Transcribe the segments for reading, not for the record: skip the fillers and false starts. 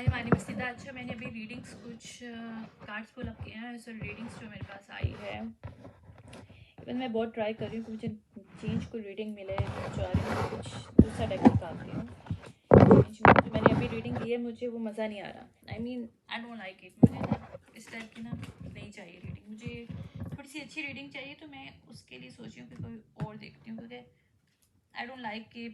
हाय, हमारी मसीदा। अच्छा, मैंने अभी रीडिंग्स कुछ कार्ड्स पुल अप किए हैं। सो रीडिंग्स जो मेरे पास आई है, इवन मैं बहुत ट्राई कर रही हूँ कि मुझे चेंज को रीडिंग मिले। मैं चाह रही हूँ कुछ दूसरा डेक निकालती हूँ। जो मैंने अभी रीडिंग दी है, मुझे वो मज़ा नहीं आ रहा। आई डोंट लाइक इट। मुझे ना इस टाइप की ना नहीं चाहिए रीडिंग। मुझे थोड़ी सी अच्छी रीडिंग चाहिए, तो मैं उसके लिए सोच रही हूँ कि कोई और देखती हूँ, क्योंकि आई डोंट लाइक कि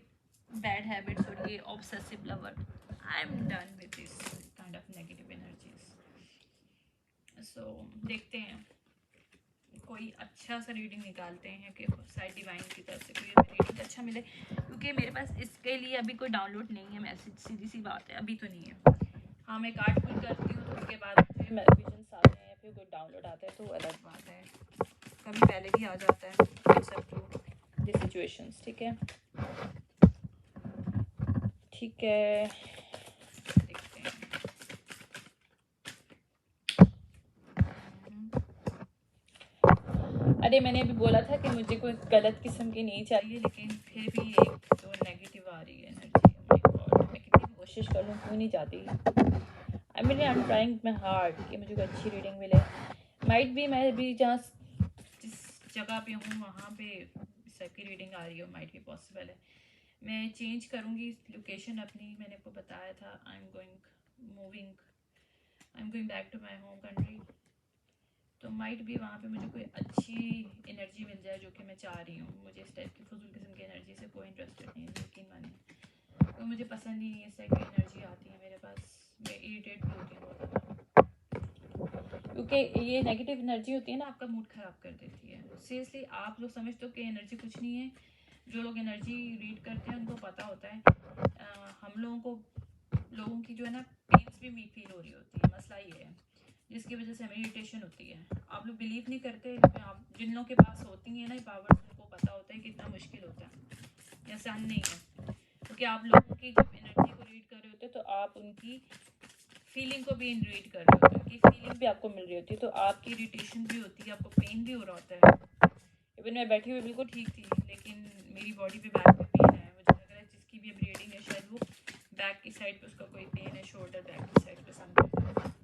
बैड हैबिट्स और ये obsessive lover. I am done with this kind of negative energies. So देखते हैं, कोई अच्छा सा रीडिंग निकालते हैं कि साइड डिवाइन की तरफ से कोई रीडिंग अच्छा मिले, क्योंकि मेरे पास इसके लिए अभी कोई डाउनलोड नहीं है मैसेज। सीधी सी बात है, अभी तो नहीं है। हाँ, मैं कार्ड पुल करती हूँ तो उसके बाद फिर विजन्स आते हैं या फिर कोई डाउनलोड आता है तो अलग बात है। कभी पहले भी आ जाता है। It's up to the situations. ठीक है, ठीक है, देखते हैं। अरे, मैंने अभी बोला था कि मुझे कोई गलत किस्म की नहीं चाहिए, लेकिन फिर भी एक तो नेगेटिव आ रही है एनर्जी। माय गॉड, मैं कितनी भी कोशिश कर लूँ क्यों नहीं जाती। I am trying my hard कि मुझे कोई अच्छी रीडिंग मिले। माइट भी मैं भी जहाँ जिस जगह पे हूँ वहाँ पे सबकी रीडिंग आ रही हो, माइट भी पॉसिबल है। मैं चेंज करूँगी लोकेशन अपनी। मैंने आपको बताया था I am going back to my home country. तो माइट भी वहाँ पे मुझे कोई अच्छी एनर्जी मिल जाए, जो कि मैं चाह रही हूँ। मुझे इस टाइप की फजूल किस्म की एनर्जी से कोई इंटरेस्टेड नहीं है, यकीन माने। तो मुझे पसंद ही नहीं है इस टाइप की एनर्जी आती है मेरे पास। मैं इरिटेट भी होती हूँ बहुत ज़्यादा, क्योंकि ये नेगेटिव एनर्जी होती है ना, आपका मूड ख़राब कर देती है। सीरियसली, आप लोग समझते हो कि एनर्जी कुछ नहीं है। जो लोग एनर्जी रीड करते हैं उनको पता होता है। हम लोगों की जो है ना पेन्स भी फील हो रही होती है। मसला ये है जिसकी वजह से हमें इरिटेशन होती है। आप लोग बिलीव नहीं करते। आप जिन लोगों के पास होती हैं ना पावर्स, उनको पता होता है कितना मुश्किल होता है, आसान नहीं है। क्योंकि आप लोगों की जब एनर्जी को रीड कर रहे होते हैं तो आप उनकी फीलिंग को भी रीड कर रहे होते हैं, उनकी फीलिंग भी आपको मिल रही होती है। तो आपकी इरिटेशन भी होती है, आपको पेन भी हो रहा होता है। इवन मैं बैठी हुई बिल्कुल ठीक थी, लेकिन मेरी बॉडी पे बैक में पेन है। मुझे लग रहा है जिसकी भी अब रीडिंग है, शायद वो बैक की साइड पे उसका कोई पेन है, शोल्डर बैक की साइड पे समथिंग है।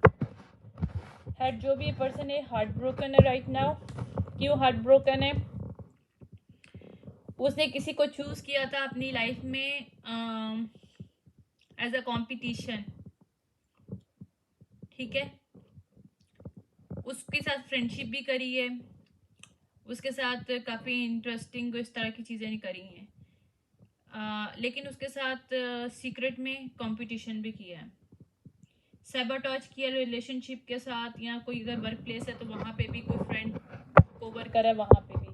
जो भी पर्सन है हार्ट ब्रोकन है राइट नाउ। क्यों हार्ट ब्रोकन है? उसने किसी को चूज किया था अपनी लाइफ में एज अ कंपटीशन। ठीक है, उसके साथ फ्रेंडशिप भी करी है, उसके साथ काफ़ी इंटरेस्टिंग इस तरह की चीज़ें करी हैं, लेकिन उसके साथ सीक्रेट में कंपटीशन भी किया है। सैबोटॉज किया रिलेशनशिप के साथ, या कोई अगर वर्क प्लेस है तो वहाँ पे भी कोई फ्रेंड को वर्कर है, वहाँ पे भी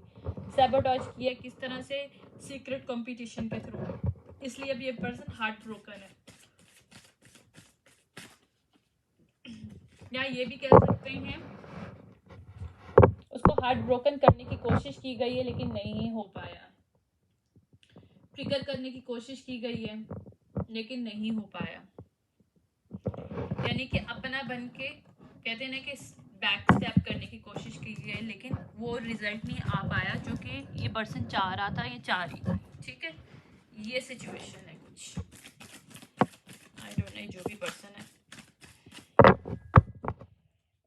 सैबोटॉज किया। किस तरह से? सीक्रेट कंपटीशन के थ्रू। इसलिए अब ये पर्सन हार्ट ब्रोकन है। या ये भी कह सकते हैं उसको हार्ट ब्रोकन करने की कोशिश की गई है, लेकिन नहीं हो पाया। ट्रिगर करने की कोशिश की गई है, लेकिन नहीं हो पाया। यानी कि अपना बन के कहते हैं ना कि बैक स्टेप करने की कोशिश की गई, लेकिन वो रिजल्ट नहीं आ पाया जो कि ये पर्सन चाह रहा था, ये चाह रही थी। ठीक है, ये सिचुएशन है कुछ। आई डोंट नो जो भी पर्सन है।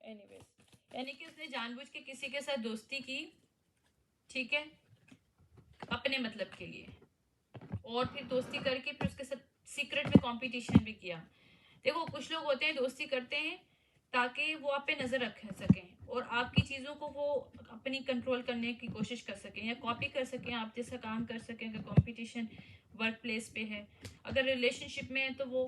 एनीवेज, यानी कि उसने जानबूझ के किसी के साथ दोस्ती की, ठीक है, अपने मतलब के लिए, और फिर दोस्ती करके फिर उसके साथ सीक्रेट में कंपटीशन भी किया। देखो, कुछ लोग होते हैं दोस्ती करते हैं ताकि वो आप पे नज़र रख सकें और आपकी चीज़ों को वो अपनी कंट्रोल करने की कोशिश कर सकें या कॉपी कर सकें, आप जैसा काम कर सकें। अगर कंपटीशन वर्क प्लेस पे है, अगर रिलेशनशिप में है तो वो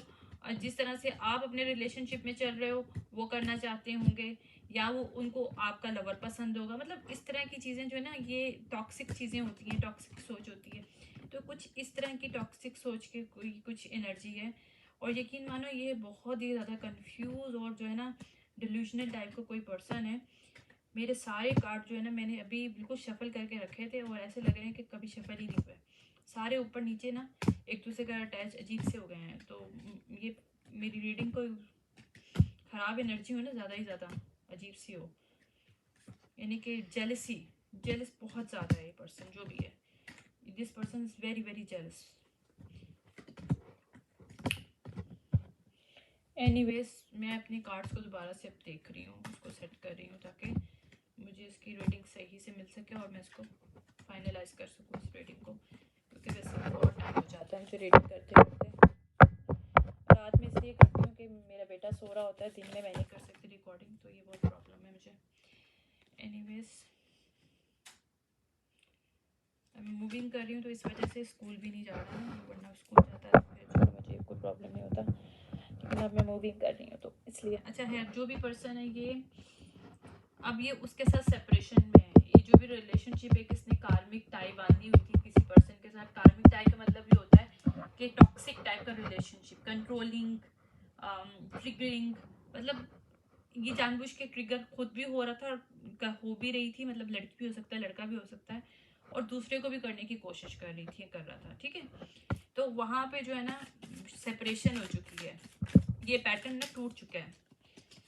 जिस तरह से आप अपने रिलेशनशिप में चल रहे हो वो करना चाहते होंगे, या वो उनको आपका लवर पसंद होगा। मतलब इस तरह की चीज़ें जो है ना, ये टॉक्सिक चीज़ें होती हैं, टॉक्सिक सोच होती है। तो कुछ इस तरह की टॉक्सिक सोच के कोई कुछ एनर्जी है। और यकीन मानो ये बहुत ही ज़्यादा कंफ्यूज और जो है ना डिल्यूजनल टाइप का कोई पर्सन है। मेरे सारे कार्ड जो है ना मैंने अभी बिल्कुल शफल करके रखे थे और ऐसे लग रहे हैं कि कभी शफल ही नहीं हुए। सारे ऊपर नीचे ना एक दूसरे का अटैच अजीब से हो गए हैं। तो ये मेरी रीडिंग को ख़राब एनर्जी हो ना, ज़्यादा ही ज़्यादा अजीब सी हो, यानी कि जेलस बहुत ज़्यादा है ये पर्सन जो भी है। This person is very very jealous. Anyways मैं अपने कार्ड्स को दोबारा से अब देख रही हूँ, उसको सेट कर रही हूँ ताकि मुझे इसकी रीडिंग सही से मिल सके और मैं इसको फाइनलाइज कर सकूँ इस रीडिंग को, क्योंकि वैसे बहुत टाइम हो जाता है मुझे रीडिंग करते करते। रात में इसलिए करती हूँ कि मेरा बेटा सो रहा होता है, दिन में मैं नहीं कर सकती रिकॉर्डिंग, तो ये बहुत प्रॉब्लम है मुझे। एनीवेज मैं मूविंग कर रही हूँ तो इस वजह से स्कूल भी नहीं जा रहा है, वरना स्कूल जाता है तो फिर मुझे कोई प्रॉब्लम नहीं होता, लेकिन अब मैं मूविंग कर रही हूँ तो इसलिए। अच्छा है, जो भी पर्सन है ये अब ये उसके साथ सेपरेशन में है, ये जो भी रिलेशनशिप एक इसने कार्मिक टाई बांधी हुई थी किसी पर्सन के साथ। कार्मिक टाई का मतलब ये होता है कि टॉक्सिक टाइप का रिलेशनशिप, कंट्रोलिंग, ट्रिगरिंग, मतलब ये जानबूझ के ट्रिगर खुद भी हो रहा था और हो भी रही थी, मतलब लड़की भी हो सकता है लड़का भी हो सकता है, और दूसरे को भी करने की कोशिश कर रही थी, कर रहा था, ठीक है। तो वहाँ पे जो है ना सेपरेशन हो चुकी है, ये पैटर्न ना टूट चुका है,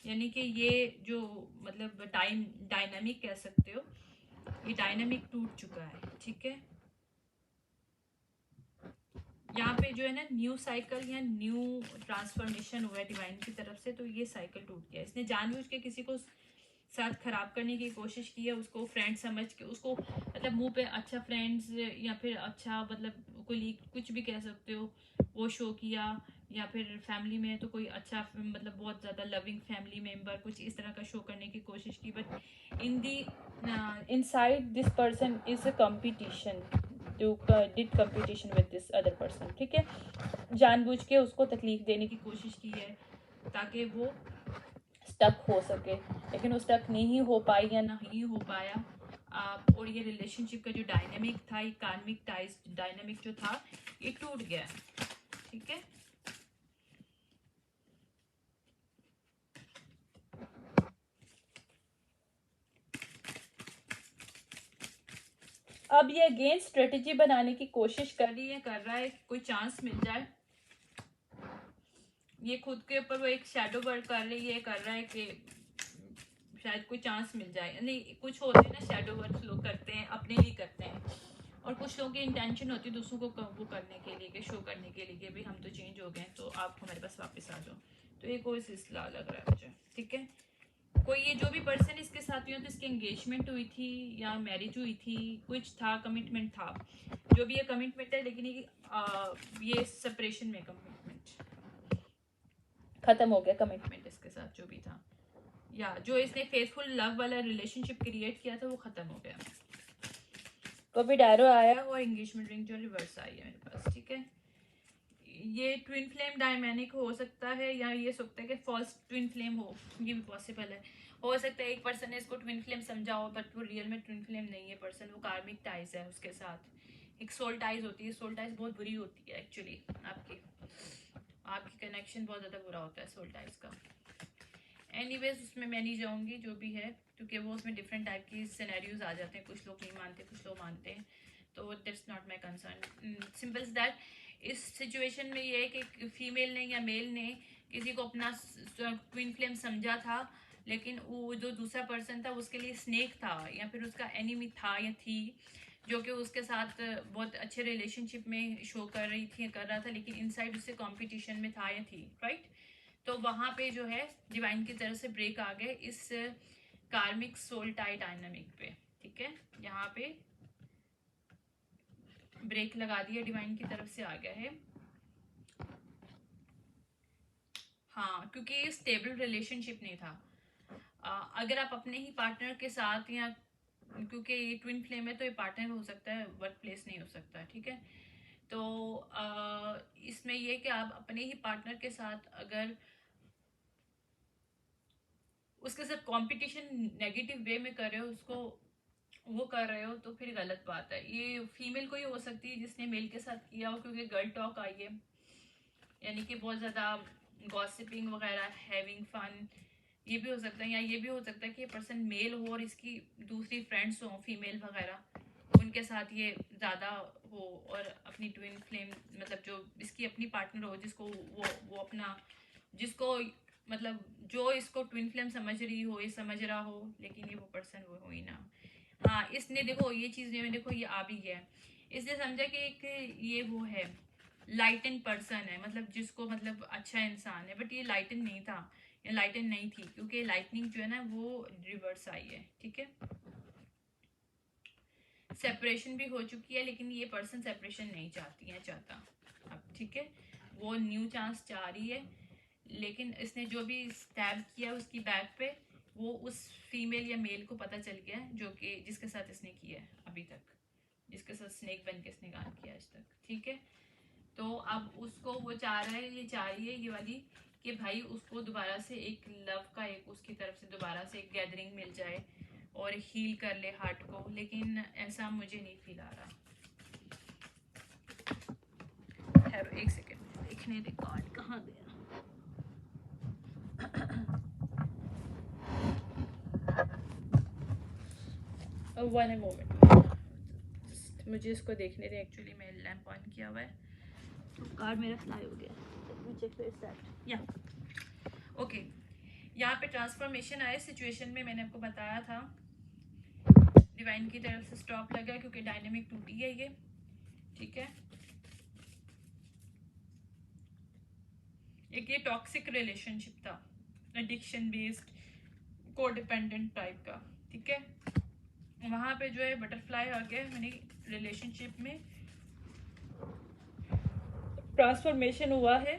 यानी कि ये जो मतलब डायनामिक कह सकते हो, ये डायनामिक टूट चुका है, ठीक है। यहाँ पे जो है ना न्यू साइकिल या न्यू ट्रांसफॉर्मेशन हुआ है डिवाइन की तरफ से, तो ये साइकिल टूट गया। इसने जानबूझ के किसी को साथ खराब करने की कोशिश की है, उसको फ्रेंड समझ के, उसको मतलब मुंह पे अच्छा फ्रेंड्स या फिर अच्छा मतलब कोई कुछ भी कह सकते हो वो शो किया, या फिर फैमिली में तो कोई अच्छा मतलब बहुत ज़्यादा लविंग फैमिली मेम्बर कुछ इस तरह का शो करने की कोशिश की, but in the inside this person is a competition, did competition with this other person, ठीक है। जानबूझ के उसको तकलीफ देने की कोशिश की है ताकि वो स्टक हो सके, लेकिन वो स्टक नहीं हो पाई या नहीं हो पाया। और ये रिलेशनशिप का जो डायनामिक था, ये कार्मिक टाइज डायनामिक जो था, ये टूट गया, ठीक है। अब ये अगेन स्ट्रेटेजी बनाने की कोशिश कर रही है, कर रहा है कि कोई चांस मिल जाए। ये खुद के ऊपर वो एक शैडो वर्क कर रही है, कर रहा है कि शायद कोई चांस मिल जाए। नहीं, कुछ होते हैं ना शैडो वर्क लोग करते हैं, अपने लिए करते हैं, और कुछ लोगों की इंटेंशन होती है दूसरों को वो करने के लिए, कि शो करने के लिए कि भाई हम तो चेंज हो गए तो आप हमारे पास वापस आ जाओ। तो ये कोई सिलसिला लग रहा है मुझे, ठीक है। कोई ये जो भी पर्सन इसके साथ हुई हो तो इसकी एंगेजमेंट हुई थी या मैरिज हुई थी, कुछ था, कमिटमेंट था, जो भी ये कमिटमेंट है, लेकिन ये सेपरेशन में कमिटमेंट खत्म हो गया, कमिटमेंट इसके साथ जो भी था, या जो इसने फेथफुल लव वाला रिलेशनशिप क्रिएट किया था वो खत्म हो गया। कभी डैरो आया और एंगेजमेंट रिंग जो रिवर्स आई है मेरे पास, ठीक है। ये ट्विन फ्लेम डायनामिक हो सकता है, या ये सकता है कि फॉल्स ट्विन फ्लेम हो, ये भी पॉसिबल है। हो सकता है एक पर्सन ने इसको ट्विन फ्लेम समझा हो, बट वो रियल में ट्विन फ्लेम नहीं है पर्सन, वो कार्मिक टाइज है उसके साथ। एक सोल टाइज होती है, सोल टाइज बहुत बुरी होती है एक्चुअली, आपकी कनेक्शन बहुत ज़्यादा बुरा होता है सोल टाइज का। एनीवेज उसमें मैं नहीं जाऊँगी जो भी है, क्योंकि वो उसमें डिफरेंट टाइप की सिनेरियोज आ जाते हैं, कुछ लोग नहीं मानते, कुछ लोग मानते हैं, तो that's not my concern. Simple is that इस सिचुएशन में ये है कि फीमेल ने या मेल ने किसी को अपना ट्विन फ्लेम समझा था, लेकिन वो जो दूसरा पर्सन था उसके लिए स्नेक था, या फिर उसका एनिमी था या थी, जो कि उसके साथ बहुत अच्छे रिलेशनशिप में शो कर रही थी, कर रहा था, लेकिन इनसाइड उससे कंपटीशन में था या थी, राइट। तो वहाँ पे जो है डिवाइन की तरफ से ब्रेक आ गए इस कार्मिक सोल टाई डायनामिक पे, ठीक है। यहाँ पे ब्रेक लगा दिया, डिवाइन की तरफ से आ गया है। हाँ, क्योंकि ये स्टेबल रिलेशनशिप नहीं था। अगर आप अपने ही पार्टनर के साथ, या क्योंकि ये ट्विन फ्लेम है तो ये पार्टनर हो सकता है, वर्क प्लेस नहीं हो सकता, ठीक है। तो इसमें ये कि आप अपने ही पार्टनर के साथ अगर उसके साथ कंपटीशन नेगेटिव वे में कर रहे हो, उसको वो कर रहे हो, तो फिर गलत बात है। ये फीमेल को ही हो सकती है जिसने मेल के साथ किया हो, क्योंकि गर्ल टॉक आई है, यानी कि बहुत ज़्यादा गॉसिपिंग वगैरह, हैविंग फन, ये भी हो सकता है। या ये भी हो सकता है कि ये पर्सन मेल हो और इसकी दूसरी फ्रेंड्स हो फीमेल वगैरह, उनके साथ ये ज़्यादा हो, और अपनी ट्विन फ्लेम मतलब जो इसकी अपनी पार्टनर हो, जिसको वो अपना, जिसको मतलब जो इसको ट्विन फ्लेम समझ रही हो, ये समझ रहा हो, लेकिन ये वो पर्सन वो हो ही ना। हाँ, इसने देखो ये चीज़ में देखो ये आ भी गया, इसने समझा कि एक ये वो है, लाइटन पर्सन है, मतलब जिसको मतलब अच्छा इंसान है, बट ये लाइटन नहीं था, ये लाइटन नहीं थी, क्योंकि लाइटनिंग जो है ना वो रिवर्स आई है, ठीक है। सेपरेशन भी हो चुकी है, लेकिन ये पर्सन सेपरेशन नहीं चाहता अब, ठीक है। वो न्यू चांस चाह रही है, लेकिन इसने जो भी स्टैब किया उसकी बैक पे, वो उस फीमेल या मेल को पता चल गया है, जो कि जिसके साथ इसने किया है अभी तक, जिसके साथ स्नेक बन के इसने काम किया आज तक, ठीक है। तो अब उसको वो चाह रहा है, ये चाह रही है ये वाली, कि भाई उसको दोबारा से एक लव का, एक उसकी तरफ से दोबारा से एक गैदरिंग मिल जाए और हील कर ले हार्ट को, लेकिन ऐसा मुझे नहीं फील आ रहा। ठहरो एक सेकेंड, देखने दे कार्ड कहाँ गया। वन मोमेंट, मुझे इसको देखने दे, एक्चुअली मैं लैंप ऑन किया हुआ है तो कार्ड मेरा फ्लाई हो गया। या ओके, यहाँ पे ट्रांसफॉर्मेशन आया सिचुएशन में, मैंने आपको बताया था डिवाइन की तरफ से स्टॉप लगा क्योंकि डायनेमिक टूटी है ये, ठीक है। एक ये टॉक्सिक रिलेशनशिप था, एडिक्शन बेस्ड, कोडिपेंडेंट टाइप का, ठीक है। वहां पे जो है बटरफ्लाई आ गया, यानी रिलेशनशिप में ट्रांसफॉर्मेशन हुआ है।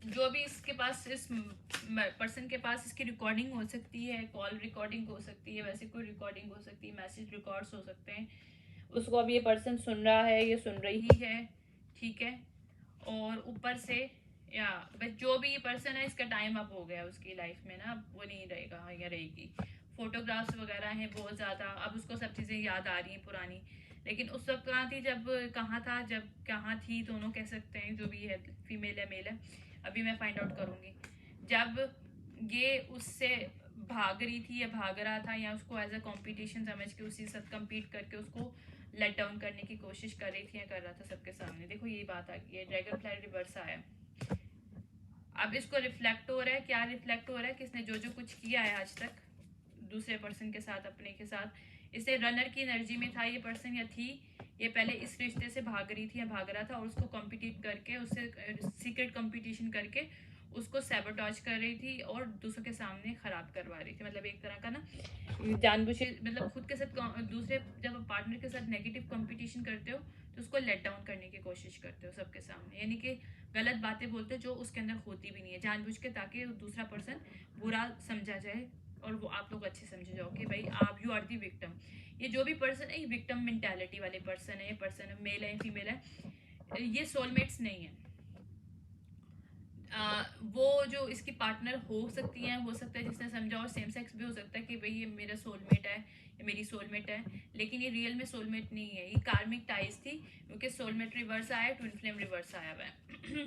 जो भी इसके पास, इस पर्सन के पास इसकी रिकॉर्डिंग हो सकती है, कॉल रिकॉर्डिंग हो सकती है, वैसे कोई रिकॉर्डिंग हो सकती है, मैसेज रिकॉर्ड्स हो सकते हैं, उसको अब ये पर्सन सुन रहा है, ये सुन रही है, ठीक है। और ऊपर से या बस जो भी ये पर्सन है, इसका टाइम अप हो गया उसकी लाइफ में ना, अब वो नहीं रहेगा या रहेगी। फोटोग्राफ्स वगैरह हैं बहुत ज़्यादा, अब उसको सब चीज़ें याद आ रही हैं पुरानी, लेकिन उस वक्त कहाँ थी, जब कहाँ था, जब कहाँ थी, दोनों कह सकते हैं, जो भी है, फीमेल है मेल है, अभी मैं फाइंड आउट करूँगी। जब ये उससे भाग रही थी या भाग रहा था, या उसको एज अ कॉम्पिटिशन समझ के उसी साथ कम्पीट करके उसको लेट डाउन करने की कोशिश कर रही थी या कर रहा था सबके सामने, देखो यही बात आ गई है, ड्रैगन फ्लाई रिवर्स आया। अब इसको रिफ्लेक्ट हो रहा है, क्या रिफ्लेक्ट हो रहा है, किसने जो जो कुछ किया है आज तक दूसरे पर्सन के साथ, अपने के साथ, इसे रनर की एनर्जी में था ये पर्सन या थी, ये पहले इस रिश्ते से भाग रही थी या भाग रहा था, और उसको कॉम्पिटिट करके, उससे सीक्रेट कॉम्पिटिशन करके उसको सैबोटाज कर रही थी और दूसरों के सामने खराब करवा रही थी, मतलब एक तरह का ना जानबूझ, मतलब खुद के साथ दूसरे, जब पार्टनर के साथ नेगेटिव कंपटीशन करते हो तो उसको लेट डाउन करने की कोशिश करते हो सबके सामने, यानी कि गलत बातें बोलते हो जो उसके अंदर होती भी नहीं है, जानबूझ के, ताकि दूसरा पर्सन बुरा समझा जाए और वो आप लोग अच्छे समझे जाओ कि भाई आप, यू आर दी विक्टिम। ये जो भी पर्सन है, ये विक्टिम मेंटालिटी वाले पर्सन है, ये पर्सन मेल है फीमेल है, ये सोलमेट्स नहीं है। वो जो इसकी पार्टनर हो सकती है, हो सकता है जिसने समझा, और सेम सेक्स भी हो सकता है कि भाई ये मेरा सोलमेट है, ये मेरी सोलमेट है, लेकिन ये रियल में सोलमेट नहीं है, ये कार्मिक टाइज थी, क्योंकि सोलमेट रिवर्स आया, ट्विन फ्लेम रिवर्स आया हुआ है।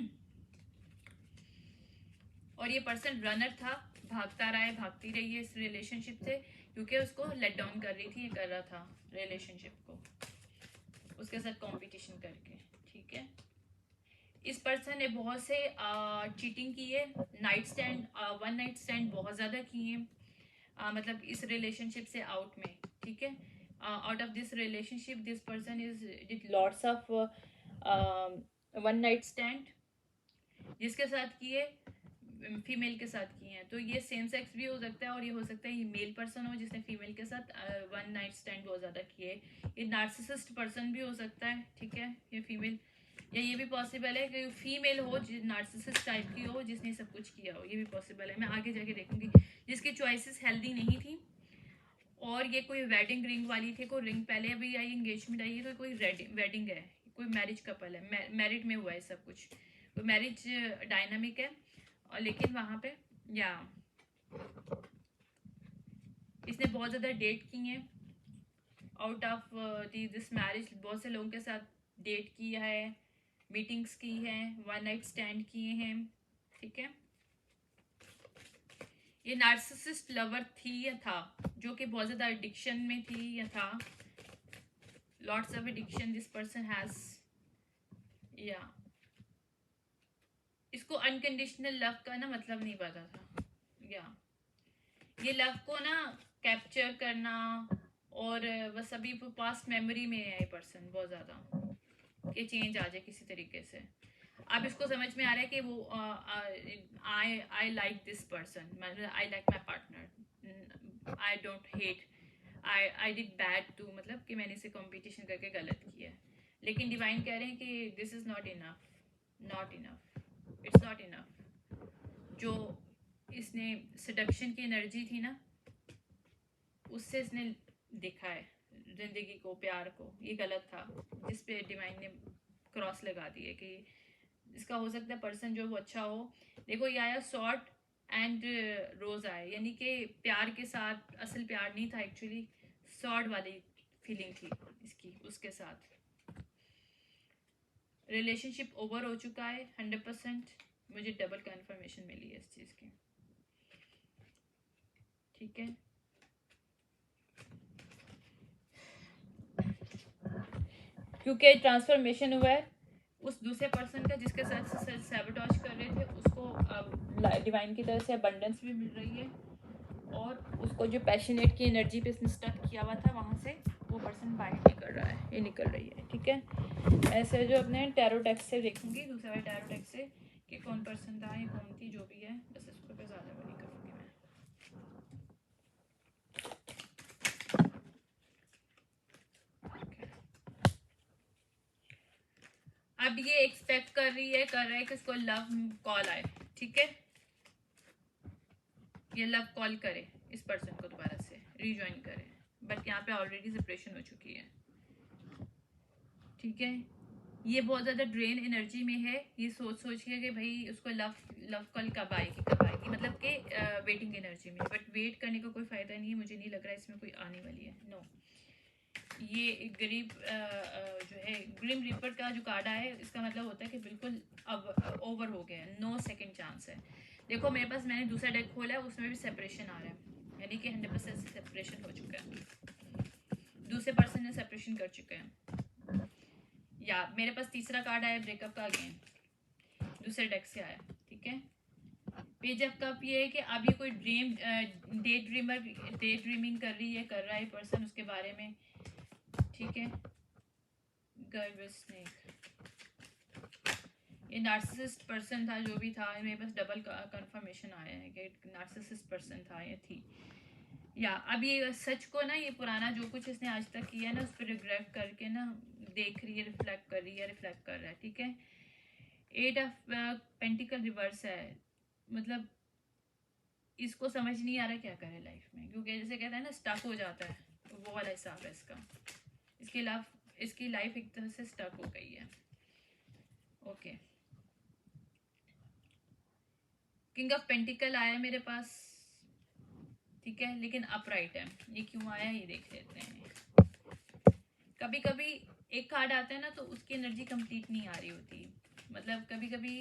और ये पर्सन रनर था, भागता रहा है, भागती रही है इस रिलेशनशिप से, क्योंकि उसको लेट डाउन कर रही थी, ये कर रहा था रिलेशनशिप को उसके साथ कंपटीशन करके, ठीक है। इस पर्सन ने बहुत से चीटिंग की है, night stand, one night stand बहुत ज़्यादा किए हैं, मतलब इस रिलेशनशिप से आउट में, ठीक है। Out of this relationship this person is did lots of one night stand, जिसके साथ किए, फीमेल के साथ किए हैं, तो ये सेम सेक्स भी हो सकता है, और ये हो सकता है ये मेल पर्सन हो जिसने फीमेल के साथ वन नाइट स्टैंड बहुत ज़्यादा किए, ये नार्सिसिस्ट पर्सन भी हो सकता है, ठीक है, ये फीमेल, या ये भी पॉसिबल है कि फीमेल हो नार्सिसिस्ट टाइप की हो, जिसने सब कुछ किया हो, ये भी पॉसिबल है, मैं आगे जाके देखूंगी, जिसकी चॉइसेस हेल्दी नहीं थी, और ये कोई वेडिंग रिंग वाली थी, कोई रिंग पहले अभी आई, एंगेजमेंट आई है, तो कोई वेडिंग है, कोई मैरिज कपल है, मैरिड में हुआ है सब कुछ, कोई मैरिज डायनामिक है, और लेकिन वहाँ पे या इसने बहुत ज़्यादा डेट की हैं, आउट ऑफ दिस मैरिज बहुत से लोगों के साथ डेट किया है, मीटिंग्स की हैं, वन नाइट स्टैंड किए हैं, ठीक है। ये नार्सिसिस्ट लवर थी या था, जो कि बहुत ज़्यादा एडिक्शन में थी या था, lots of addiction this person has, या इसको अनकंडीशनल लव का ना मतलब नहीं पता था, या ये लव को ना कैप्चर करना, और बस अभी वो पास्ट मेमोरी में है ये पर्सन बहुत ज़्यादा, कि चेंज आ जाए किसी तरीके से। अब इसको समझ में आ रहा है कि वो आई लाइक दिस पर्सन, मतलब I like my partner, I don't hate, I did bad too, मतलब कि मैंने इसे कंपटीशन करके गलत किया है। लेकिन डिवाइन कह रहे हैं कि this is not enough, not enough, it's not enough. जो इसने सेडक्शन की एनर्जी थी ना, उससे इसने देखा है जिंदगी को, प्यार को, ये गलत था, जिस पे डिवाइन ने क्रॉस लगा दी है कि इसका हो सकता है पर्सन जो वो अच्छा हो। देखो ये आया शॉर्ट एंड रोज आए, यानी कि प्यार के साथ असल प्यार नहीं था एक्चुअली, शॉर्ट वाली फीलिंग थी इसकी उसके साथ। रिलेशनशिप ओवर हो चुका है 100%, मुझे डबल कंफर्मेशन मिली है इस चीज़ की, ठीक है। क्योंकि ट्रांसफॉर्मेशन हुआ है उस दूसरे पर्सन का जिसके साथ सैबोटेज कर रहे थे, उसको अब डिवाइन की तरफ से अबंडेंस भी मिल रही है, और उसको जो पैशनेट की एनर्जी पे इसने स्टक किया हुआ था वहाँ से वो पर्सन बाहर निकल रहा है, ये निकल रही है, ठीक है। ऐसे जो अपने टैरो टेक्स्ट से देखूंगी, दूसरे वाले टैरो टेक्स्ट से कि कौन पर्सन था या कौन थी, जो भी है, बस इसको पे ज़्यादा वो नहीं करूँगी मैं। अब ये एक्सपेक्ट कर रहा है कि इसको लव कॉल आए, ठीक है, ये लव कॉल करे इस पर्सन को, दोबारा से रीजॉइन करे, बट यहाँ पे ऑलरेडी सेपरेशन हो चुकी है, ठीक है। ये बहुत ज़्यादा ड्रेन एनर्जी में है, ये सोच के कि भाई उसको लव कॉल कब आएगी, मतलब कि वेटिंग एनर्जी में, बट वेट करने का कोई फ़ायदा नहीं है, मुझे नहीं लग रहा है इसमें कोई आने वाली है, नो। ये एक गरीब जो है ग्रिम रिपर का जो कार्ड है, इसका मतलब होता है कि बिल्कुल अब ओवर हो गया है, नो सेकंड चांस है। देखो मेरे पास, मैंने दूसरा डेक खोला है, उसमें भी सेपरेशन आ रहा है, यानी कि 100% सेपरेशन हो चुका है, दूसरे पर्सन ने सेपरेशन कर चुके हैं। या मेरे पास तीसरा कार्ड आया ब्रेकअप का, अगेन दूसरे डेक से आया, ठीक है। पेज ऑफ कप ये है कि अब ये कोई डे ड्रीमिंग कर रहा है पर्सन उसके बारे में, ठीक है। गर्ल स्नेक, ये नार्सिसिस्ट पर्सन था, जो भी था, मेरे पास डबल कंफर्मेशन आया है कि नार्सिसिस्ट पर्सन था या थी। या अब ये सच को ना, ये पुराना जो कुछ इसने आज तक किया है ना, उस पर रिग्रेट करके ना देख रही है, रिफ्लेक्ट कर रहा है, ठीक है। 8 ऑफ पेंटिकल रिवर्स है, मतलब इसको समझ नहीं आ रहा क्या करे लाइफ में, क्योंकि जैसे कहते हैं ना स्टक हो जाता है, वो वाला हिसाब है इसका। इसकी लाइफ एक तरह से स्टक हो गई है, ओके। किंग ऑफ पेंटिकल आया मेरे पास, ठीक है, लेकिन अपराइट है, ये क्यों आया ये देख लेते हैं। कभी कभी एक कार्ड आता है ना, तो उसकी एनर्जी कंप्लीट नहीं आ रही होती, मतलब कभी कभी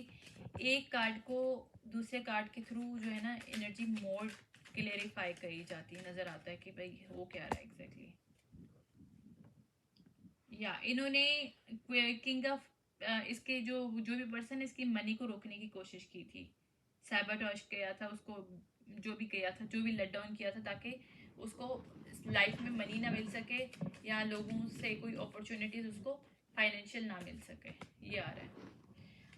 एक कार्ड को दूसरे कार्ड के थ्रू जो है ना एनर्जी मोर क्लेरिफाई करी जाती है, नजर आता है कि भाई वो क्या रहा है एग्जैक्टली। या इन्होंने किंग ऑफ इसके जो भी पर्सन, इसकी मनी को रोकने की कोशिश की थी, सैबोटेज किया था उसको, जो भी किया था, जो भी लेट डाउन किया था, ताकि उसको लाइफ में मनी ना मिल सके, या लोगों से कोई अपॉर्चुनिटीज उसको फाइनेंशियल ना मिल सके, ये आ रहा है।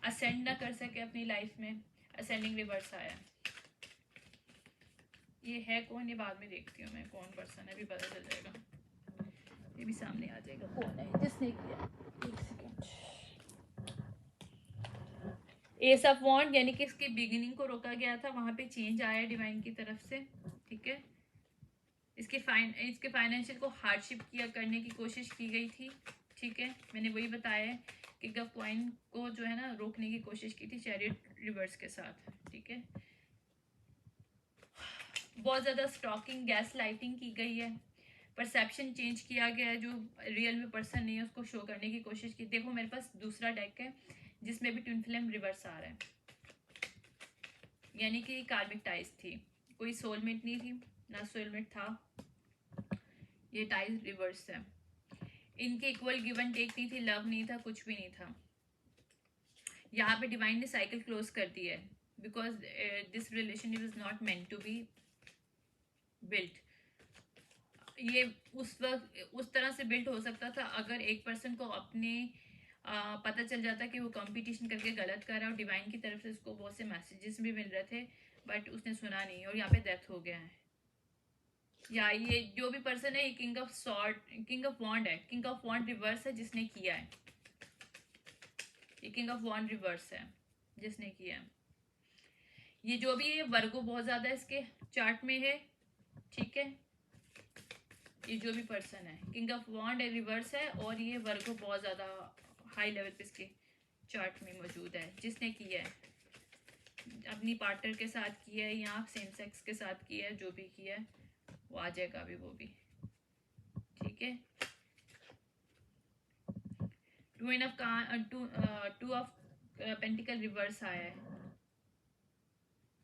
असेंड ना कर सके अपनी लाइफ में, असेंडिंग रिवर्स आया। ये है कौन, ये बाद में देखती हूँ मैं कौन पर्सन है, अभी पता चल जाएगा, ये भी सामने आ जाएगा कौन है जिसने किया। एक सेकेंड। एस ऑफ वॉन्ड, यानी कि इसकी बिगिनिंग को रोका गया था, वहां पे चेंज आया डिवाइन की तरफ से, ठीक है। इसके फाइनेंशियल को हार्डशिप किया करने की कोशिश की गई थी, ठीक है। मैंने वही बताया है कि गफ कॉइन को जो है ना रोकने की कोशिश की थी चैरियट रिवर्स के साथ, ठीक है। बहुत ज़्यादा स्टॉकिंग, गैस लाइटिंग की गई है, परसेप्शन चेंज किया गया है, जो रियल में पर्सन नहीं है उसको शो करने की कोशिश की। देखो मेरे पास दूसरा डेक है जिसमें भी ट्विन फ्लेम रिवर्स आ रहा है, यानी कि कार्मिक टाइज थी, कोई सोलमेट नहीं थी ना सोलमेट था, ये टाइज रिवर्स है। इनके इक्वल गिव एंड टेक नहीं थी, लव नहीं था, कुछ भी नहीं था। यहाँ पे डिवाइन ने साइकिल क्लोज कर दी है, because this relation is not meant to be built. ये उस वक्त उस तरह से बिल्ड हो सकता था अगर एक पर्सन को अपने पता चल जाता कि वो कंपटीशन करके गलत कर रहा है और डिवाइन की तरफ से उसको बहुत से मैसेजेस भी मिल रहे थे, बट उसने सुना नहीं और यहाँ पे डेथ हो गया है। या ये जो भी पर्सन है ये king of sword, king of wand है, किंग ऑफ वॉन्ड रिवर्स है जिसने किया है, ये किंग ऑफ वॉन्ड रिवर्स है जिसने किया है। ये जो भी है वर्गो बहुत ज्यादा इसके चार्ट में है, ठीक है। ये जो भी पर्सन है किंग ऑफ वॉन्ड रिवर्स है और ये वर्गो बहुत ज्यादा हाई लेवल पे इसके चार्ट में मौजूद है, जिसने किया है अपनी पार्टनर के साथ किया है या सेम सेक्स के साथ किया है, जो भी किया है वो आ जाएगा अभी वो भी, ठीक है। टू ऑफ पेंटिकल रिवर्स आया है,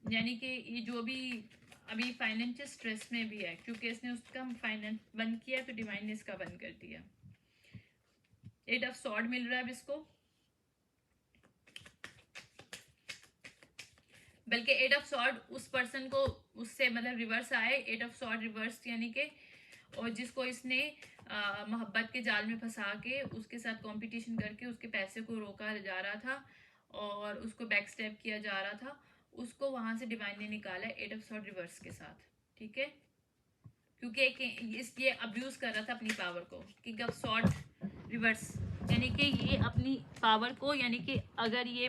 यानी कि ये जो भी अभी फाइनेंशियल स्ट्रेस में भी है क्योंकि इसने उसका फाइनेंस बंद किया तो डिवाइन ने इसका बंद कर दिया। 8 ऑफ सॉर्ड मिल रहा है अब इसको, बल्कि 8 ऑफ सॉर्ड उस पर्सन को उससे मतलब रिवर्स आए, 8 ऑफ सॉर्ड रिवर्स यानी कि और जिसको इसने मोहब्बत के जाल में फंसा के उसके साथ कंपटीशन करके उसके पैसे को रोका जा रहा था और उसको बैक स्टेप किया जा रहा था, उसको वहां से डिवाइन ने निकाला 8 ऑफ सॉर्ड रिवर्स के साथ, ठीक है। क्योंकि ये अब्यूज कर रहा था अपनी पावर को, किंग ऑफ सॉर्ड रिवर्स यानी कि ये अपनी पावर को, यानी कि अगर ये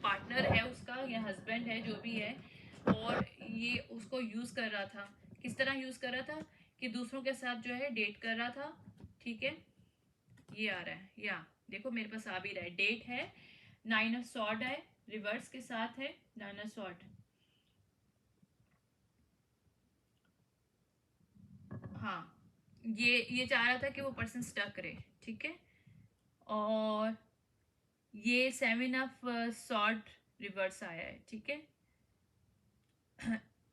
पार्टनर है उसका या हस्बैंड है जो भी है और ये उसको यूज कर रहा था, किस तरह यूज कर रहा था कि दूसरों के साथ जो है डेट कर रहा था, ठीक है। ये आ रहा है या देखो मेरे पास आ भी रहा है, डेट है, 9 ऑफ सॉर्ड है रिवर्स के साथ है, 9 ऑफ सॉर्ड, हाँ ये चाह रहा था कि वो पर्सन स्टक रहे, ठीक है। और ये 7 ऑफ सॉर्ड रिवर्स आया है, ठीक है।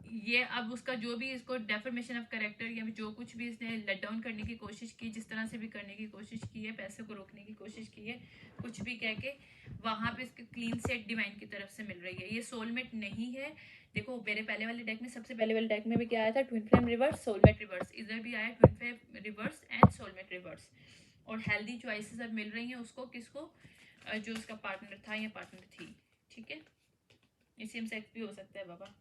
ये अब उसका जो भी इसको डेफर्मेशन ऑफ कैरेक्टर या जो कुछ भी इसने लेट डाउन करने की कोशिश की, जिस तरह से भी करने की कोशिश की है, पैसे को रोकने की कोशिश की है, कुछ भी कह के वहां पे इसके क्लीन सेट डिवाइन की तरफ से मिल रही है। ये सोलमेट नहीं है। देखो मेरे पहले वाले डेक में, सबसे पहले वाले डेक में भी क्या आया था, twin flame reverse, soulmate reverse, इधर भी आया twin flame reverse and soulmate reverse. और हेल्दी चॉइसेस अब मिल रही हैं उसको, किसको, जो उसका पार्टनर था या पार्टनर थी, ठीक है। ये सेम सेक्स भी हो सकता है बाबा।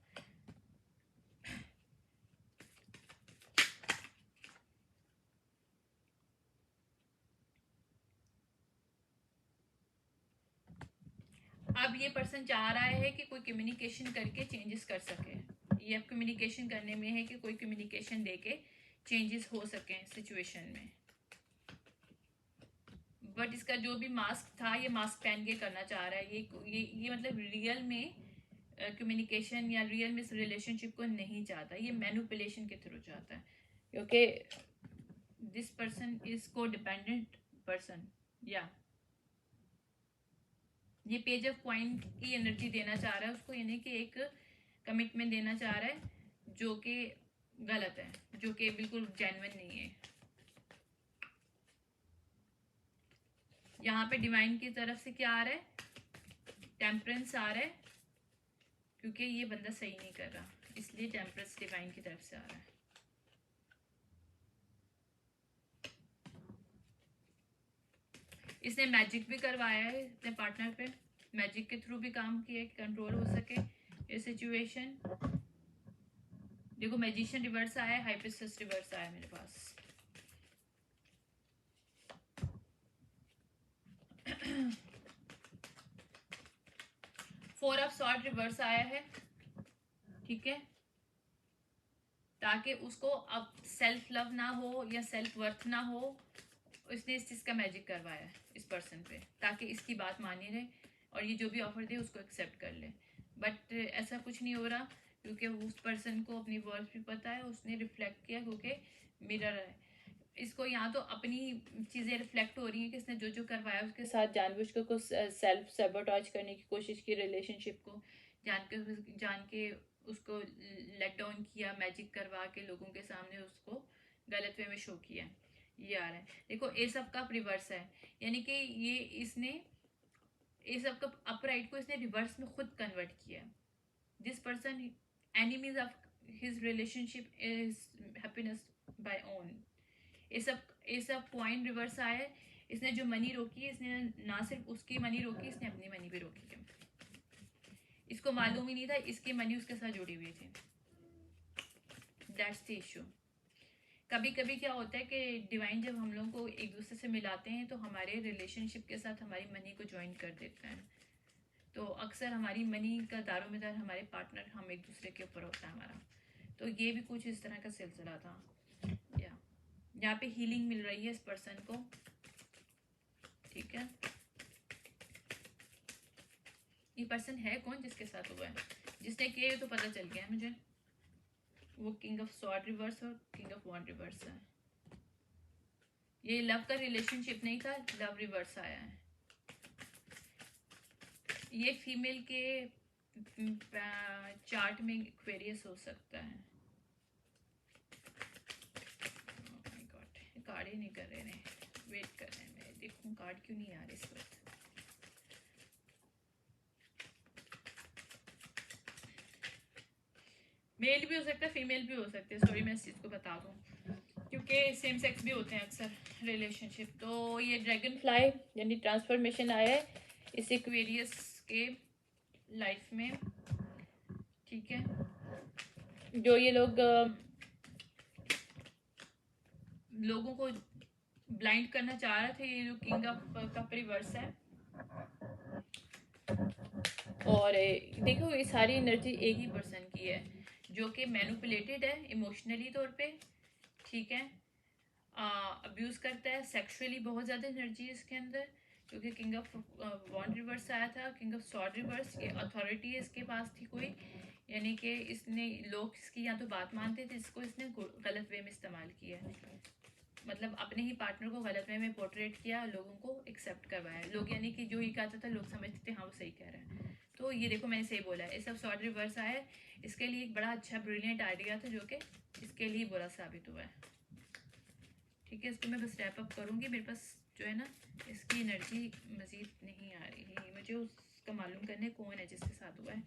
अब ये पर्सन चाह रहा है कि कोई कम्युनिकेशन करके चेंजेस कर सके, ये अब कम्युनिकेशन करने में है कि कोई कम्युनिकेशन देके चेंजेस हो सके सिचुएशन में। बट इसका जो भी मास्क था ये मास्क पहन के करना चाह रहा है, ये मतलब रियल में कम्युनिकेशन या रियल में इस रिलेशनशिप को नहीं चाहता, ये मैनिपुलेशन के थ्रू चाहता है, क्योंकि दिस पर्सन इज को डिपेंडेंट पर्सन, या ये पेज ऑफ कॉइन की एनर्जी देना चाह रहा है उसको, यानी कि एक कमिटमेंट देना चाह रहा है जो कि गलत है, जो कि बिल्कुल जेन्युइन नहीं है। यहाँ पे डिवाइन की तरफ से क्या आ रहा है, टेम्परेंस आ रहा है, क्योंकि ये बंदा सही नहीं कर रहा, इसलिए टेम्परेंस डिवाइन की तरफ से आ रहा है। इसने मैजिक भी करवाया है अपने पार्टनर पे, मैजिक के थ्रू भी काम किया कि कंट्रोल हो सके ये सिचुएशन। देखो मैजिशियन रिवर्स आया है, हाइपिस्टस रिवर्स आया है मेरे पास। फोर ऑफ सॉर्ड रिवर्स आया है, ठीक है, ताकि उसको अब सेल्फ लव ना हो या सेल्फ वर्थ ना हो, इसने इस चीज का मैजिक करवाया है इस पर्सन पे, ताकि इसकी बात मानी रहे और ये जो भी ऑफर दे उसको एक्सेप्ट कर ले। बट ऐसा कुछ नहीं हो रहा क्योंकि उस पर्सन को अपनी वर्थ भी पता है, उसने रिफ्लेक्ट किया क्योंकि मिरर है, इसको यहाँ तो अपनी चीज़ें रिफ्लेक्ट हो रही हैं कि इसने जो जो करवाया उसके साथ जानबूझ कर कुछ सेल्फ सेबोटाज करने की कोशिश की, रिलेशनशिप को जान के उसको लेट डाउन किया, मैजिक करवा के लोगों के सामने उसको गलत वे में शो किया। ये आ रहा है, देखो ए सब का रिवर्स है, यानी कि ये इसने ए सब का अपराइट को इसने रिवर्स में खुद कन्वर्ट किया। This person enemies of his relationship is happiness by own, ये सब पॉइंट रिवर्स आया है। इसने जो मनी रोकी है, इसने ना सिर्फ उसकी मनी रोकी, इसने अपनी मनी भी रोकी है। इसको मालूम ही नहीं था इसकी मनी उसके साथ जुड़ी हुई थी। That's the issue. कभी कभी क्या होता है कि डिवाइन जब हम लोगों को एक दूसरे से मिलाते हैं तो हमारे रिलेशनशिप के साथ हमारी मनी को ज्वाइन कर देते हैं। तो अक्सर हमारी मनी का दारोमदार हमारे पार्टनर, हम एक दूसरे के ऊपर होता है हमारा। तो ये भी कुछ इस तरह का सिलसिला था। यहाँ पे हीलिंग मिल रही है इस पर्सन को, ठीक है। ये पर्सन है कौन जिसके साथ हुआ है, जिसने किया है तो पता चल गया है मुझे। वो किंग ऑफ स्वॉर्ड रिवर्स और किंग ऑफ वॉन्ड रिवर्स है। ये लव का रिलेशनशिप नहीं था, लव रिवर्स आया है। ये फीमेल के चार्ट में एक्वेरियस हो सकता है। कार्ड ही नहीं कर रहे हैं, वेट कर रहे हैं। मैं देखूं कार्ड क्यों नहीं आ रहे इस वक्त। मेल भी हो सकता है, फीमेल भी हो सकते हैं। सॉरी मैं इस चीज़ को बता दूं क्योंकि सेम सेक्स भी होते हैं अक्सर रिलेशनशिप। तो ये ड्रैगन फ्लाई यानी ट्रांसफॉर्मेशन आया है इस एक्वेरियस के लाइफ में, ठीक है। जो ये लोग लोगों को ब्लाइंड करना चाह रहे थे, ये जो किंग ऑफ कप रिवर्स है। और देखो ये सारी एनर्जी एक ही पर्सन की है जो कि मैनिपुलेटेड है इमोशनली तौर पे, ठीक है। अब्यूज़ करता है सेक्सुअली, बहुत ज़्यादा एनर्जी है इसके अंदर क्योंकि किंग ऑफ वॉन्ड रिवर्स आया था। किंग ऑफ स्वॉर्ड रिवर्स, ये अथॉरिटी है इसके पास थी कोई, यानी कि इसने लोग इसकी या तो बात मानते थे, इसको इसने गलत वे में इस्तेमाल किया है। मतलब अपने ही पार्टनर को गलत वे में पोर्ट्रेट किया, लोगों को एक्सेप्ट करवाया। लोग यानी कि जो ये कहता था लोग समझते थे हाँ वो सही कह रहे हैं। तो ये देखो मैंने सही बोला है, ये सब स्वॉर्ड रिवर्स आया है। इसके लिए एक बड़ा अच्छा ब्रिलियंट आइडिया था जो कि इसके लिए बुरा साबित हुआ है, ठीक है। इसको मैं बस रैप अप करूँगी। मेरे पास जो है ना इसकी एनर्जी मज़ीद नहीं आ रही है, मुझे उसका मालूम करने कौन है जिसके साथ हुआ है।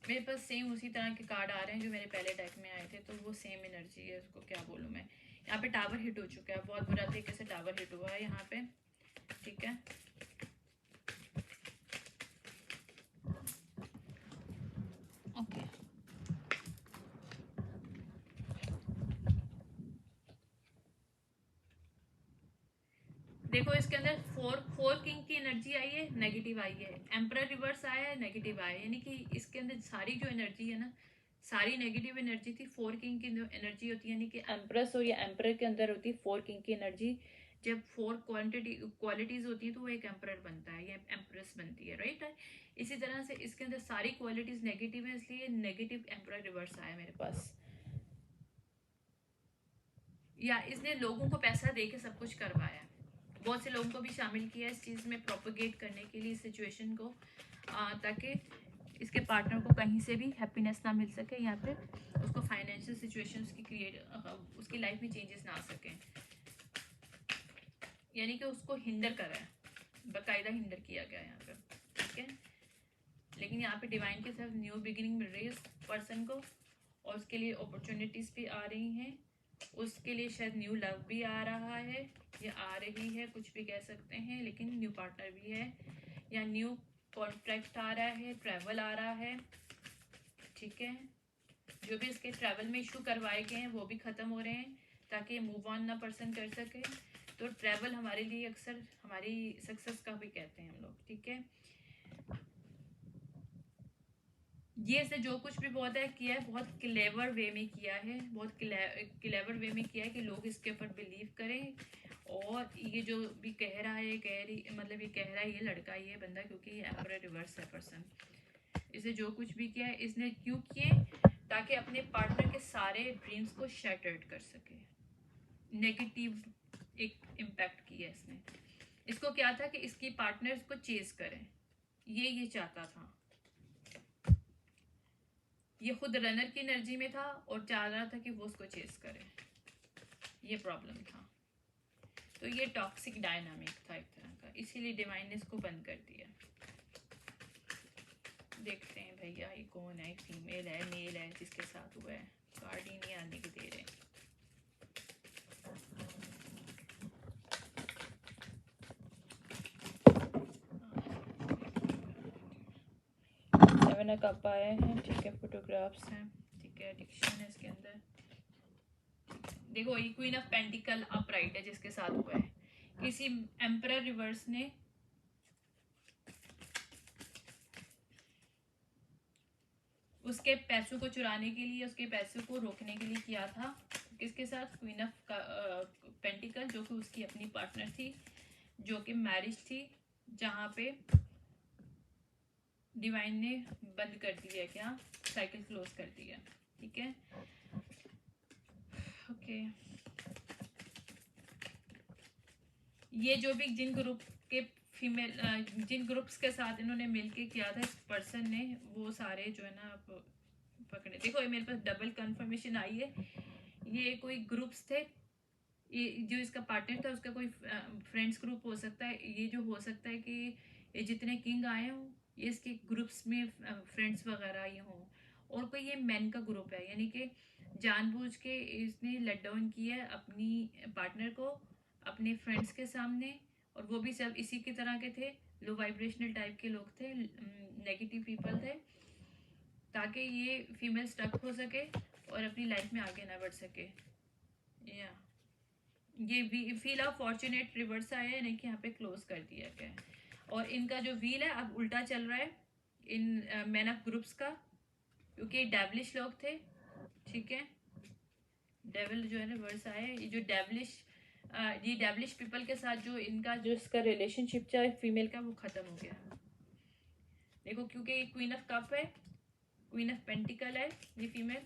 मेरे पास सेम उसी तरह के कार्ड आ रहे हैं जो मेरे पहले डेक में आए थे, तो वो सेम एनर्जी है। उसको क्या बोलूँ मैं। यहाँ पे टावर हिट हो चुका है, बहुत बुरा तरीके से टावर हिट हुआ है यहाँ पे, ठीक है। ओके देखो इसके अंदर फोर किंग की एनर्जी आई है, नेगेटिव आई है। एम्परर रिवर्स आया है, नेगेटिव आया है। यानी कि इसके अंदर सारी जो एनर्जी है ना, सारी नेगेटिव एनर्जी थी। फोर किंग की जो एनर्जी होती है, यानी कि एम्प्रेस और या एम्परर के अंदर होती है फोर किंग की एनर्जी। जब फोर क्वालिटीज होती है तो वो एक एम्परर बनता है या एम्प्रेस बनती है, राइट है। इसी तरह से इसके अंदर सारी क्वालिटीज नेगेटिव है, इसलिए नेगेटिव एम्परर रिवर्स आया मेरे पास। या इसने लोगों को पैसा दे के सब कुछ करवाया, बहुत से लोगों को भी शामिल किया इस चीज़ में प्रोपोगेट करने के लिए सिचुएशन को, ताकि इसके पार्टनर को कहीं से भी हैप्पीनेस ना मिल सके या फिर उसको फाइनेंशियल सिचुएशन उसकी उसकी लाइफ में चेंजेस ना आ सकें, यानी कि उसको हिंडर करा है, बाकायदा हिंडर किया गया यहाँ पर, ठीक है। लेकिन यहाँ पे डिवाइन के साथ न्यू बिगिनिंग मिल रही है उस पर्सन को, और उसके लिए अपॉर्चुनिटीज़ भी आ रही हैं। उसके लिए शायद न्यू लव भी आ रहा है या आ रही है, कुछ भी कह सकते हैं। लेकिन न्यू पार्टनर भी है या न्यू कॉन्ट्रैक्ट आ रहा है, ट्रैवल आ रहा है, ठीक है। जो भी इसके ट्रैवल में इशू करवाए गए हैं वो भी ख़त्म हो रहे हैं ताकि मूव ऑन ना पर्सन कर सके। तो ट्रैवल हमारे लिए अक्सर हमारी सक्सेस का भी कहते हैं हम लोग, ठीक है। ये से जो कुछ भी बहुत है किया है, बहुत क्लेवर वे में किया है, बहुत क्लेवर वे में किया है कि लोग इसके ऊपर बिलीव करें। और ये जो भी कह रहा है, मतलब ये कह रहा है ये लड़का, ये बंदा, क्योंकि ये एम्परर रिवर्स है पर्सन, इसे जो कुछ भी किया है इसने क्यों किए, ताकि अपने पार्टनर के सारे ड्रीम्स को शैटर्ड कर सके। नेगेटिव एक इम्पैक्ट किया इसने। इसको क्या था कि इसकी पार्टनर इसको चेज करें, ये चाहता था। ये खुद रनर की एनर्जी में था और चाह रहा था कि वो उसको चेस करे, ये प्रॉब्लम था। तो ये टॉक्सिक डायनामिक था एक तरह का, इसीलिए डिवाइन ने इसको बंद कर दिया। देखते हैं भैया ये कौन है, फीमेल है मेल है जिसके साथ हुआ है, कार्ड ही नहीं आने के दे रहे। सेवन कप आए हैं, ठीक है, फोटोग्राफ्स हैं, ठीक है, एडिक्शन है इसके अंदर। देखो ये क्वीन ऑफ पेंटिकल अपराइट है जिसके साथ हुआ है, किसी एम्परर रिवर्स ने उसके पैसों को चुराने के लिए, उसके पैसों को रोकने के लिए किया था। किसके साथ? क्वीन ऑफ पेंटिकल, जो कि उसकी अपनी पार्टनर थी, जो कि मैरिज थी, जहाँ पे डिवाइन ने बंद कर दिया, क्या साइकिल क्लोज कर दिया, ठीक है, ओके। ये जो भी जिन ग्रुप के फीमेल जिन ग्रुप्स के साथ इन्होंने मिलके किया था इस पर्सन ने, वो सारे जो है ना पकड़े। देखो ये मेरे पास डबल कंफर्मेशन आई है, ये कोई ग्रुप्स थे, ये जो इसका पार्टनर था उसका कोई फ्रेंड्स ग्रुप हो सकता है, ये जो हो सकता है कि ये जितने किंग आए हों ये इसके ग्रुप्स में फ्रेंड्स वगैरह ये हों, और कोई ये मैन का ग्रुप है, यानी कि जानबूझ के इसने लेट डाउन किया है अपनी पार्टनर को अपने फ्रेंड्स के सामने, और वो भी सब इसी की तरह के थे, लो वाइब्रेशनल टाइप के लोग थे, नेगेटिव पीपल थे, ताकि ये फीमेल स्टक हो सके और अपनी लाइफ में आगे ना बढ़ सके। या ये फील ऑफ फॉर्चुनेट रिवर्स आया है, नहीं कि यहाँ पे क्लोज कर दिया गया है, और इनका जो व्हील है अब उल्टा चल रहा है इन मैन ऑफ ग्रुप्स का, क्योंकि डेविलिश लोग थे, ठीक है, डेविल जो है ना वर्स आया है, ये जो डेविलिश पीपल के साथ जो इनका जो इसका रिलेशनशिप चाहे फीमेल का, वो खत्म हो गया। देखो क्योंकि ये क्वीन ऑफ कप है, क्वीन ऑफ पेंटिकल है, ये फीमेल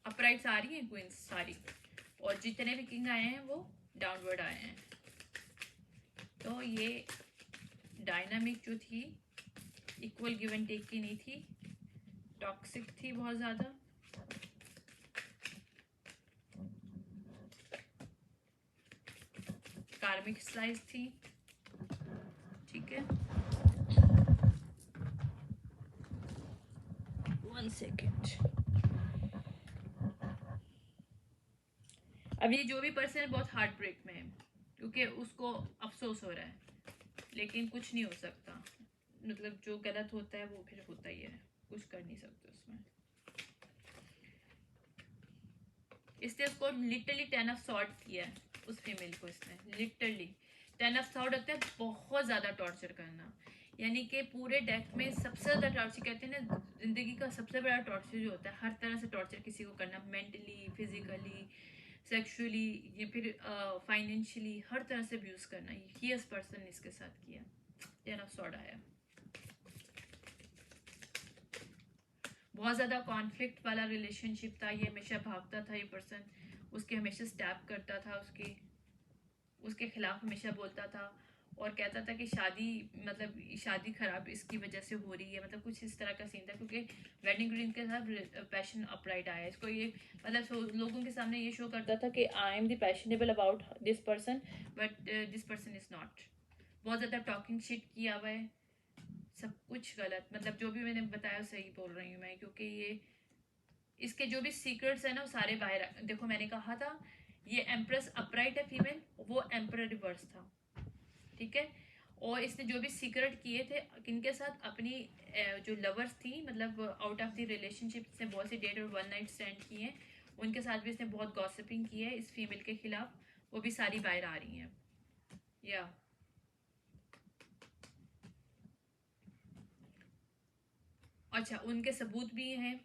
अपराइट्स आ रही है, क्वींस सारी, और जितने भी किंग आए हैं वो डाउनवर्ड आए हैं। तो ये डायनामिक जो थी इक्वल गिव एंड टेक की नहीं थी, टॉक्सिक थी बहुत ज़्यादा, कार्मिक स्लाइस थी, ठीक है, 1 सेकेंड। अब ये जो भी पर्सन है बहुत हार्ट ब्रेक में है, क्योंकि उसको अफसोस हो रहा है, लेकिन कुछ नहीं हो सकता, मतलब जो गलत होता है वो फिर होता ही है, कुछ कर नहीं सकते उसमें। इसने उसको लिटरली 10 ऑफ सॉर्ड किया है, उस फीमेल को इसने लिटरली 10 ऑफ सॉर्ड होता है बहुत ज़्यादा टॉर्चर करना, यानी कि पूरे डेथ में सबसे ज़्यादा टॉर्चर, कहते हैं ना जिंदगी का सबसे बड़ा टॉर्चर जो होता है, हर तरह से टॉर्चर किसी को करना, मेंटली, फिजिकली, सेक्सुअली, या फिर फाइनेंशियली, हर तरह से अब्यूज़ करना, ये इस पर्सन ने इसके साथ किया। 10 ऑफ सॉर्ड आया, बहुत ज़्यादा कॉन्फ्लिक्ट वाला रिलेशनशिप था, ये हमेशा भागता था, ये पर्सन उसके हमेशा स्टैप करता था, उसके खिलाफ हमेशा बोलता था, और कहता था कि शादी खराब इसकी वजह से हो रही है, मतलब कुछ इस तरह का सीन था, क्योंकि वेडिंग रिंग के साथ पैशन अपराइट आया, इसको ये मतलब लोगों के सामने ये शो करता था कि I am the passionable about this person, but this person is not. बहुत ज़्यादा टॉकिंग शिट किया हुआ है, सब कुछ गलत, मतलब जो भी मैंने बताया सही बोल रही हूँ मैं, क्योंकि ये इसके जो भी सीक्रेट्स है ना वो सारे बाहर। देखो मैंने कहा था ये एम्प्रेस अपराइट है फीमेल, वो एम्परर रिवर्स था, ठीक है, और इसने जो भी सीक्रेट किए थे किनके साथ, अपनी जो लवर्स थी, मतलब आउट ऑफ द रिलेशनशिप, इसने बहुत सी डेट और 1 नाइट स्टैंड किए, उनके साथ भी इसने बहुत गॉसिपिंग की है इस फीमेल के खिलाफ, वो भी सारी बाहर आ रही हैं। या अच्छा, उनके सबूत भी हैं,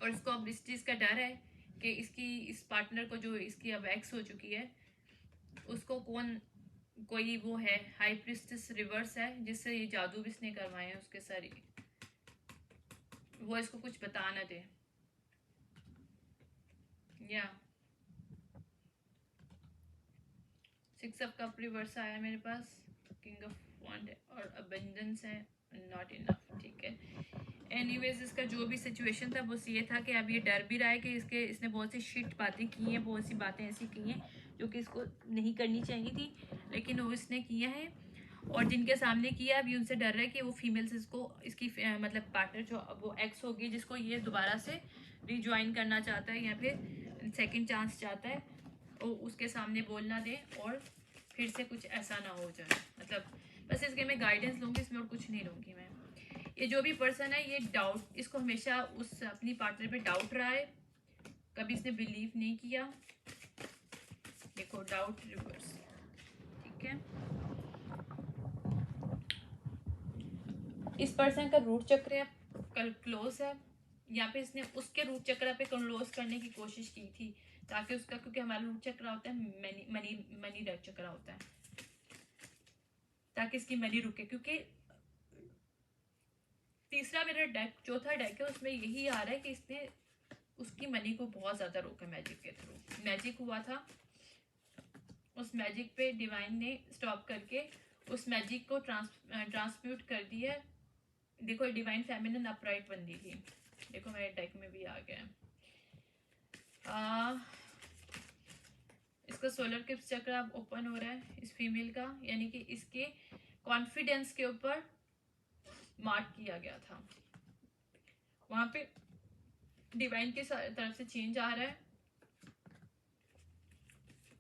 और इसको अब इस चीज़ का डर है कि इस पार्टनर को, जो इसकी अब एक्स हो चुकी है, उसको कोई वो है हाई प्रिस्टेस रिवर्स है, जिससे ये जादू भी इसने करवाए हैं उसके सारी, वो इसको कुछ बता ना दे। या 6 ऑफ कप रिवर्स आया मेरे पास, किंग ऑफ वॉन्ड और अबंडेंस है, नॉट इनफ, ठीक है। एनीवेज इसका जो भी सिचुएशन था वो ये था कि अब ये डर भी रहा है कि इसने बहुत सी शिट बातें की हैं, बहुत सी बातें ऐसी की हैं जो कि इसको नहीं करनी चाहिए थी, लेकिन वो इसने किया है, और जिनके सामने किया अभी उनसे डर रहा है कि वो फीमेल से इसको इसकी मतलब पार्टनर जो वो एक्स होगी जिसको ये दोबारा से रिज्वाइन करना चाहता है या फिर सेकंड चांस चाहता है, वो उसके सामने बोलना दे और फिर से कुछ ऐसा ना हो जाए। मतलब बस इसके मैं गाइडेंस लूँगी, इसमें और कुछ नहीं लूँगी मैं। ये जो भी पर्सन है ये डाउट, इसको हमेशा उस अपनी पार्टनर पे डाउट रहा है, कभी इसने बिलीव नहीं किया। देखो डाउट रिवर्स, ठीक है। इस पर्सन का रूट चक्र कल क्लोज है, या फिर इसने उसके रूट चक्र पे क्लोज करने की कोशिश की थी ताकि उसका, क्योंकि हमारा रूट चक्र होता है मनी चक्र होता है, ताकि इसकी मनी रुके। क्योंकि तीसरा मेरा डेक, चौथा डेक है, उसमें यही आ रहा है कि इसने उसकी मनी को बहुत ज्यादा रोका मैजिक के थ्रू। मैजिक हुआ था, उस मैजिक पे डिवाइन ने स्टॉप करके उस मैजिक को ट्रांसम्यूट कर दिया। देखो डिवाइन फेमिनिन अपराइट बंदी थी, देखो मेरे डेक में भी आ गया। इसका सोलर किप्स चक्र अब ओपन हो रहा है इस फीमेल का, यानी कि इसके कॉन्फिडेंस के ऊपर मार्क किया गया था। वहां पे डिवाइन की तरफ से चेंज आ रहा है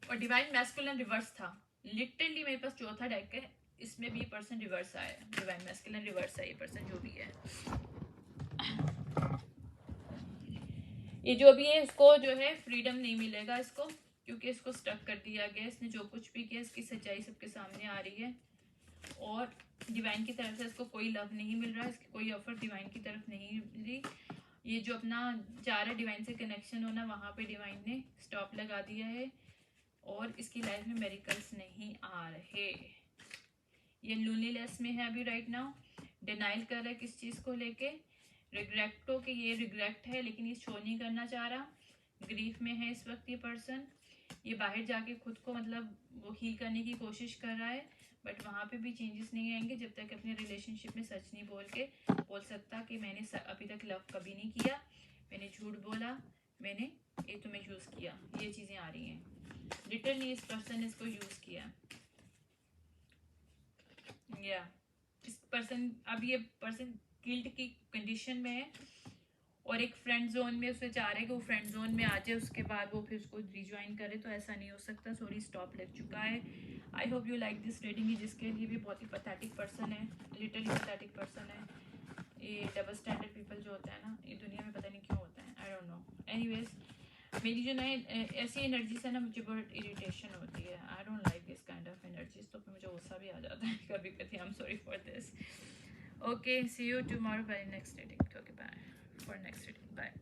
और डिवाइन मैस्कुलिन रिवर्स था। लिटरली मेरे पास चौथा डेक है, इसमें भी ये पर्सन रिवर्स आया है, डिवाइन मैस्कुलिन रिवर्स है ये पर्सन जो भी है। ये जो भी है इसको जो है फ्रीडम नहीं मिलेगा इसको, क्योंकि इसको स्टक कर दिया गया। इसने जो कुछ भी किया इसकी सच्चाई सबके सामने आ रही है और डिवाइन की तरफ से इसको कोई लव नहीं मिल रहा है, इसकी कोई ऑफर डिवाइन की तरफ नहीं मिली। ये जो अपना चाह रहा है डिवाइन से कनेक्शन होना, वहाँ पे डिवाइन ने स्टॉप लगा दिया है और इसकी लाइफ में मेरिकल्स नहीं आ रहे। ये लोनलीनेस में है अभी राइट नाउ, डिनाइल कर रहा है किस चीज़ को लेके, रिग्रेक्टो कि ये रिग्रेक्ट है लेकिन ये शो नहीं करना चाह रहा। ग्रीफ में है इस वक्त ये पर्सन, ये बाहर जाके खुद को मतलब वो हील करने की कोशिश कर रहा है, बट वहाँ पे भी चेंजेस नहीं आएंगे जब तक अपने रिलेशनशिप में सच नहीं बोल सकता कि मैंने अभी तक लव कभी नहीं किया, मैंने झूठ बोला, मैंने ये तुम्हें यूज़ किया। ये चीज़ें आ रही हैं, लिटरली इस पर्सन ने इसको यूज़ किया। या इस पर्सन, अब ये पर्सन गिल्ट की कंडीशन में है और एक फ्रेंड जोन में उसे चाह रहे हैं कि वो फ्रेंड जोन में आ जाए, उसके बाद वो फिर उसको रिज्वाइन करे, तो ऐसा नहीं हो सकता। सॉरी स्टॉप लग चुका है। I hope you like this reading. जिसके लिए भी बहुत ही पैथेटिक पर्सन है, लिटरली पैथेटिक पर्सन है। ये डबल स्टैंडर्ड पीपल जो होता है ना, ये दुनिया में पता नहीं क्यों होता है, आई डोंट नो। एनीवेज मेरी जो नए ऐसी एनर्जी से ना मुझे बहुत इरिटेशन होती है, I don't like this kind of energies, तो मुझे गुस्सा भी आ जाता है कभी कभी। I am sorry for this. Okay, see you tomorrow bye next reading. Okay bye for next reading, bye.